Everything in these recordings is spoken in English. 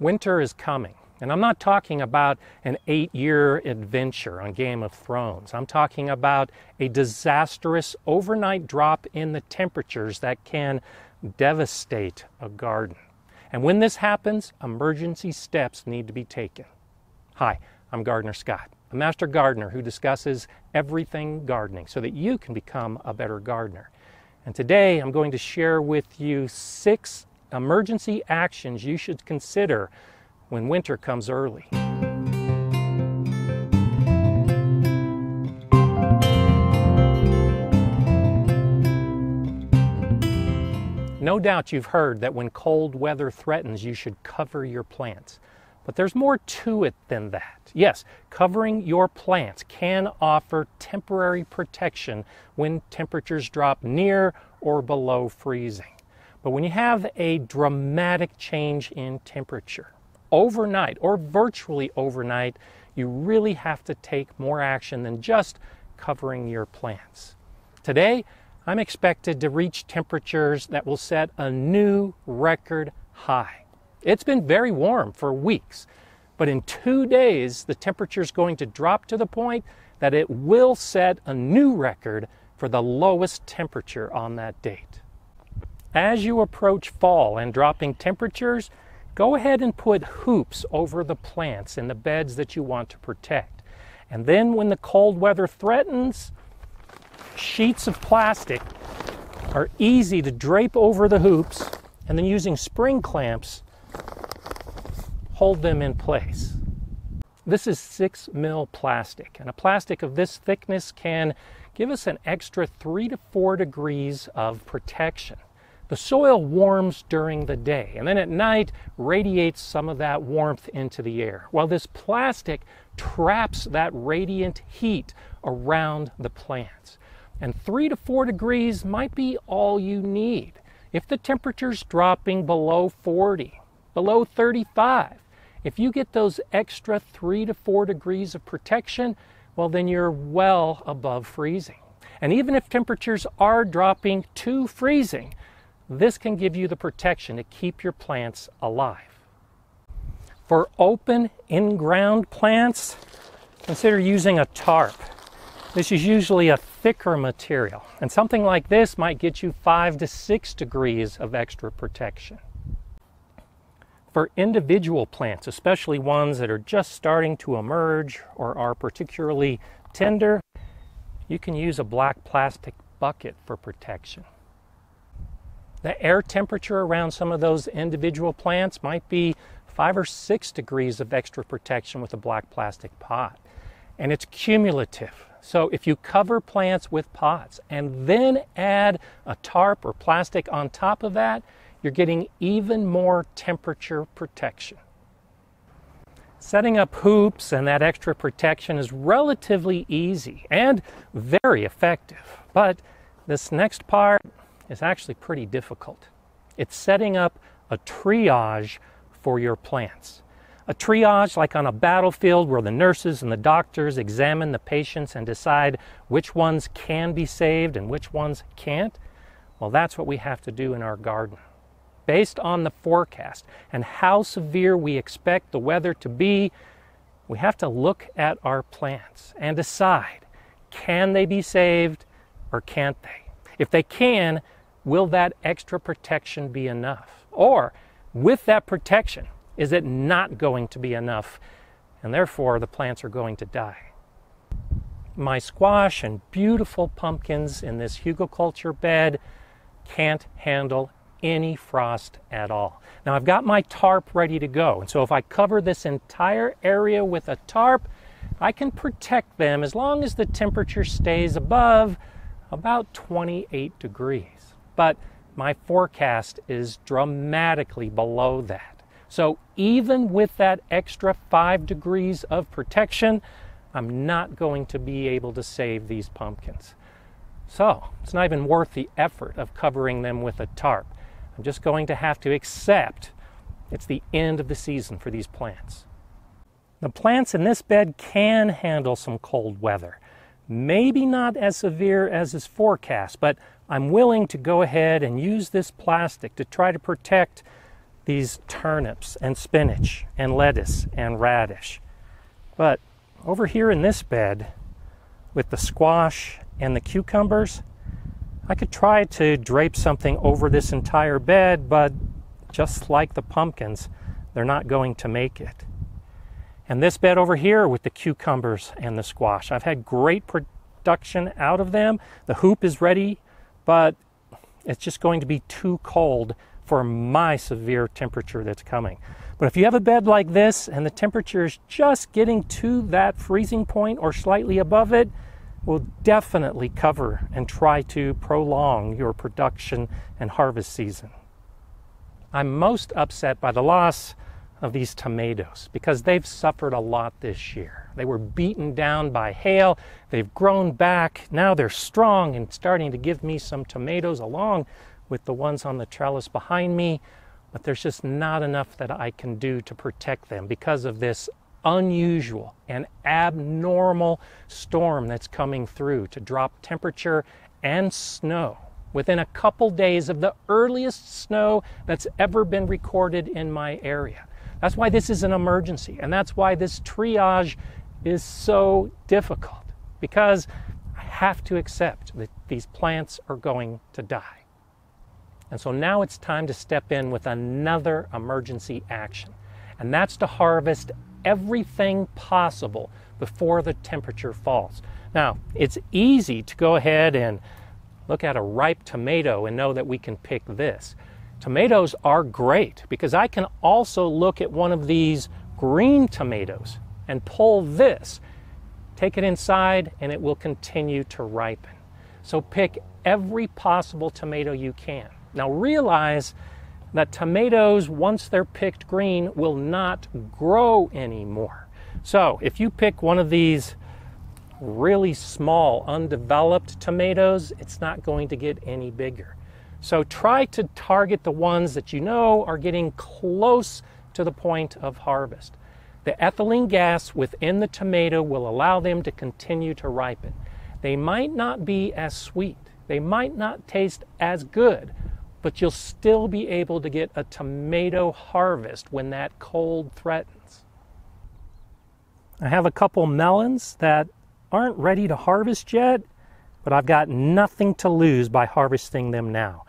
Winter is coming, and I'm not talking about an 8-year adventure on Game of Thrones. I'm talking about a disastrous overnight drop in the temperatures that can devastate a garden. And when this happens, emergency steps need to be taken. Hi, I'm Gardener Scott, a master gardener who discusses everything gardening so that you can become a better gardener. And today I'm going to share with you 6 emergency actions you should consider when winter comes early. No doubt you've heard that when cold weather threatens, you should cover your plants. But there's more to it than that. Yes, covering your plants can offer temporary protection when temperatures drop near or below freezing. But when you have a dramatic change in temperature, overnight or virtually overnight, you really have to take more action than just covering your plants. Today, I'm expected to reach temperatures that will set a new record high. It's been very warm for weeks, but in 2 days, the temperature is going to drop to the point that it will set a new record for the lowest temperature on that date. As you approach fall and dropping temperatures, go ahead and put hoops over the plants in the beds that you want to protect. And then when the cold weather threatens, sheets of plastic are easy to drape over the hoops, and then using spring clamps, hold them in place. This is 6 mil plastic, and a plastic of this thickness can give us an extra 3 to 4 degrees of protection. The soil warms during the day, and then at night radiates some of that warmth into the air, while this plastic traps that radiant heat around the plants. And 3 to 4 degrees might be all you need. If the temperature's dropping below 40, below 35, if you get those extra 3 to 4 degrees of protection, well, then you're well above freezing. And even if temperatures are dropping to freezing, this can give you the protection to keep your plants alive. For open in-ground plants, consider using a tarp. This is usually a thicker material, and something like this might get you 5 to 6 degrees of extra protection. For individual plants, especially ones that are just starting to emerge or are particularly tender, you can use a black plastic bucket for protection. The air temperature around some of those individual plants might be 5 or 6 degrees of extra protection with a black plastic pot. And it's cumulative. So if you cover plants with pots and then add a tarp or plastic on top of that, you're getting even more temperature protection. Setting up hoops and that extra protection is relatively easy and very effective. But this next part is actually pretty difficult. It's setting up a triage for your plants. A triage like on a battlefield where the nurses and the doctors examine the patients and decide which ones can be saved and which ones can't. Well, that's what we have to do in our garden. Based on the forecast and how severe we expect the weather to be, we have to look at our plants and decide, can they be saved or can't they? If they can, will that extra protection be enough? Or with that protection, is it not going to be enough, and therefore the plants are going to die? My squash and beautiful pumpkins in this hugelkultur bed can't handle any frost at all. Now I've got my tarp ready to go, and so if I cover this entire area with a tarp, I can protect them as long as the temperature stays above about 28 degrees. But my forecast is dramatically below that. So even with that extra 5 degrees of protection, I'm not going to be able to save these pumpkins. So it's not even worth the effort of covering them with a tarp. I'm just going to have to accept it's the end of the season for these plants. The plants in this bed can handle some cold weather. Maybe not as severe as is forecast, but I'm willing to go ahead and use this plastic to try to protect these turnips and spinach and lettuce and radish. But over here in this bed, with the squash and the cucumbers, I could try to drape something over this entire bed, but just like the pumpkins, they're not going to make it. And this bed over here with the cucumbers and the squash, I've had great production out of them. The hoop is ready, but it's just going to be too cold for my severe temperature that's coming. But if you have a bed like this and the temperature is just getting to that freezing point or slightly above it, we'll definitely cover and try to prolong your production and harvest season. I'm most upset by the loss of these tomatoes because they've suffered a lot this year. They were beaten down by hail. They've grown back. Now they're strong and starting to give me some tomatoes along with the ones on the trellis behind me, but there's just not enough that I can do to protect them because of this unusual and abnormal storm that's coming through to drop temperature and snow within a couple days of the earliest snow that's ever been recorded in my area. That's why this is an emergency, and that's why this triage is so difficult, because I have to accept that these plants are going to die. And so now it's time to step in with another emergency action, and that's to harvest everything possible before the temperature falls. Now, it's easy to go ahead and look at a ripe tomato and know that we can pick this. Tomatoes are great because I can also look at one of these green tomatoes and pull this, take it inside, and it will continue to ripen. So pick every possible tomato you can. Now realize that tomatoes, once they're picked green, will not grow anymore. So if you pick one of these really small, undeveloped tomatoes, it's not going to get any bigger. So try to target the ones that you know are getting close to the point of harvest. The ethylene gas within the tomato will allow them to continue to ripen. They might not be as sweet, they might not taste as good, but you'll still be able to get a tomato harvest when that cold threatens. I have a couple melons that aren't ready to harvest yet, but I've got nothing to lose by harvesting them now.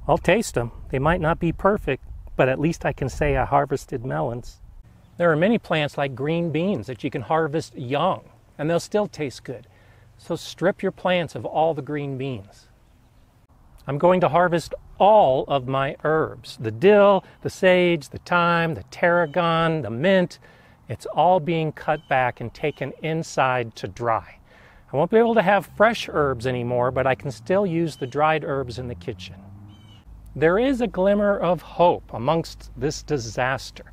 I'll taste them. They might not be perfect, but at least I can say I harvested melons. There are many plants like green beans that you can harvest young, and they'll still taste good. So strip your plants of all the green beans. I'm going to harvest all of my herbs. The dill, the sage, the thyme, the tarragon, the mint. It's all being cut back and taken inside to dry. I won't be able to have fresh herbs anymore, but I can still use the dried herbs in the kitchen. There is a glimmer of hope amongst this disaster,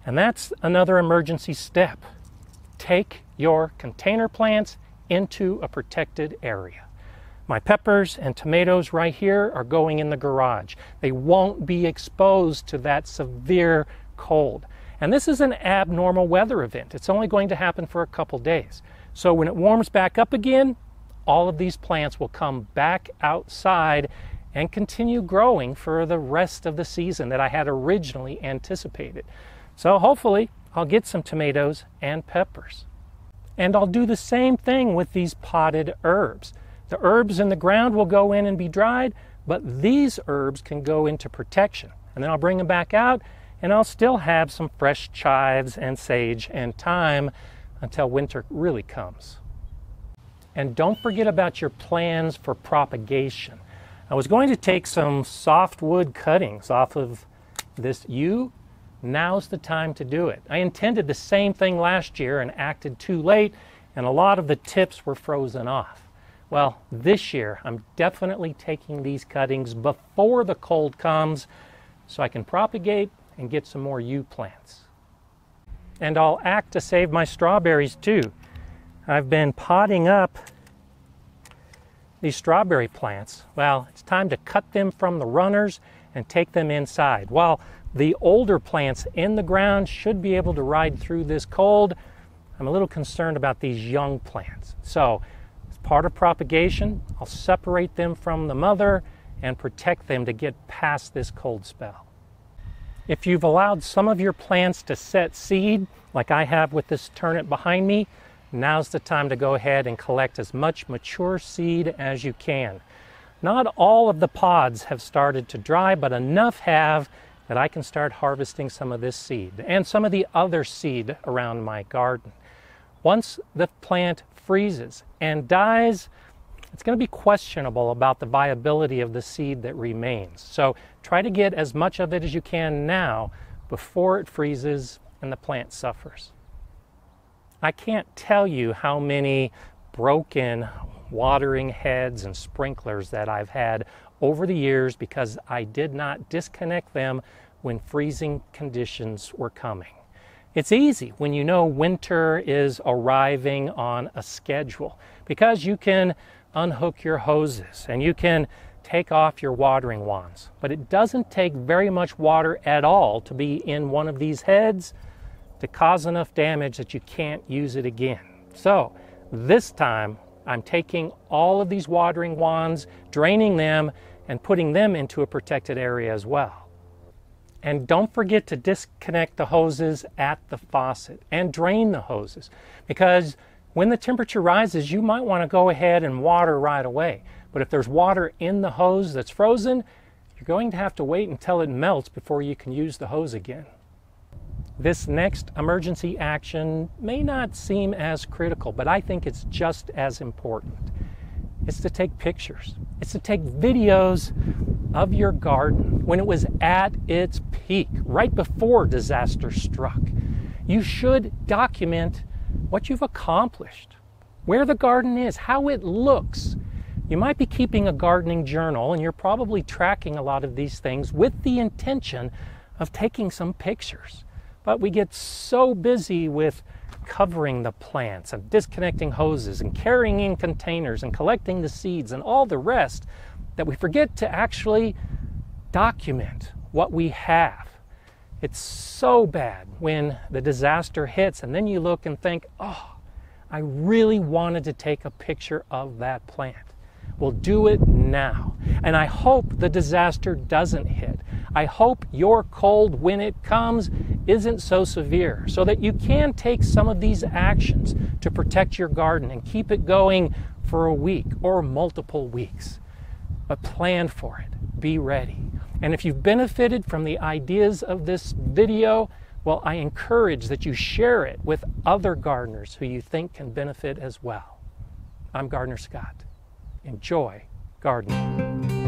and that's another emergency step. Take your container plants into a protected area. My peppers and tomatoes right here are going in the garage. They won't be exposed to that severe cold. And this is an abnormal weather event. It's only going to happen for a couple days. So when it warms back up again, all of these plants will come back outside and continue growing for the rest of the season that I had originally anticipated. So hopefully I'll get some tomatoes and peppers. And I'll do the same thing with these potted herbs. The herbs in the ground will go in and be dried, but these herbs can go into protection. And then I'll bring them back out, and I'll still have some fresh chives and sage and thyme until winter really comes. And don't forget about your plans for propagation. I was going to take some softwood cuttings off of this yew. Now's the time to do it. I intended the same thing last year and acted too late, and a lot of the tips were frozen off. Well, this year I'm definitely taking these cuttings before the cold comes so I can propagate and get some more yew plants. And I'll act to save my strawberries too. I've been potting up these strawberry plants. Well, it's time to cut them from the runners and take them inside. While the older plants in the ground should be able to ride through this cold, I'm a little concerned about these young plants. So, as part of propagation, I'll separate them from the mother and protect them to get past this cold spell. If you've allowed some of your plants to set seed, like I have with this turnip behind me, now's the time to go ahead and collect as much mature seed as you can. Not all of the pods have started to dry, but enough have that I can start harvesting some of this seed and some of the other seed around my garden. Once the plant freezes and dies, it's going to be questionable about the viability of the seed that remains. So try to get as much of it as you can now before it freezes and the plant suffers. I can't tell you how many broken watering heads and sprinklers that I've had over the years because I did not disconnect them when freezing conditions were coming. It's easy when you know winter is arriving on a schedule because you can unhook your hoses and you can take off your watering wands. But it doesn't take very much water at all to be in one of these heads to cause enough damage that you can't use it again. So this time I'm taking all of these watering wands, draining them, and putting them into a protected area as well. And don't forget to disconnect the hoses at the faucet and drain the hoses, because when the temperature rises, you might want to go ahead and water right away. But if there's water in the hose that's frozen, you're going to have to wait until it melts before you can use the hose again. This next emergency action may not seem as critical, but I think it's just as important. It's to take pictures. It's to take videos of your garden when it was at its peak, right before disaster struck. You should document what you've accomplished, where the garden is, how it looks. You might be keeping a gardening journal and you're probably tracking a lot of these things with the intention of taking some pictures. But we get so busy with covering the plants and disconnecting hoses and carrying in containers and collecting the seeds and all the rest that we forget to actually document what we have. It's so bad when the disaster hits and then you look and think, oh, I really wanted to take a picture of that plant. Well, do it now. And I hope the disaster doesn't hit. I hope your cold, when it comes, isn't so severe so that you can take some of these actions to protect your garden and keep it going for a week or multiple weeks. But plan for it. Be ready. And if you've benefited from the ideas of this video, well, I encourage that you share it with other gardeners who you think can benefit as well. I'm Gardener Scott. Enjoy gardening.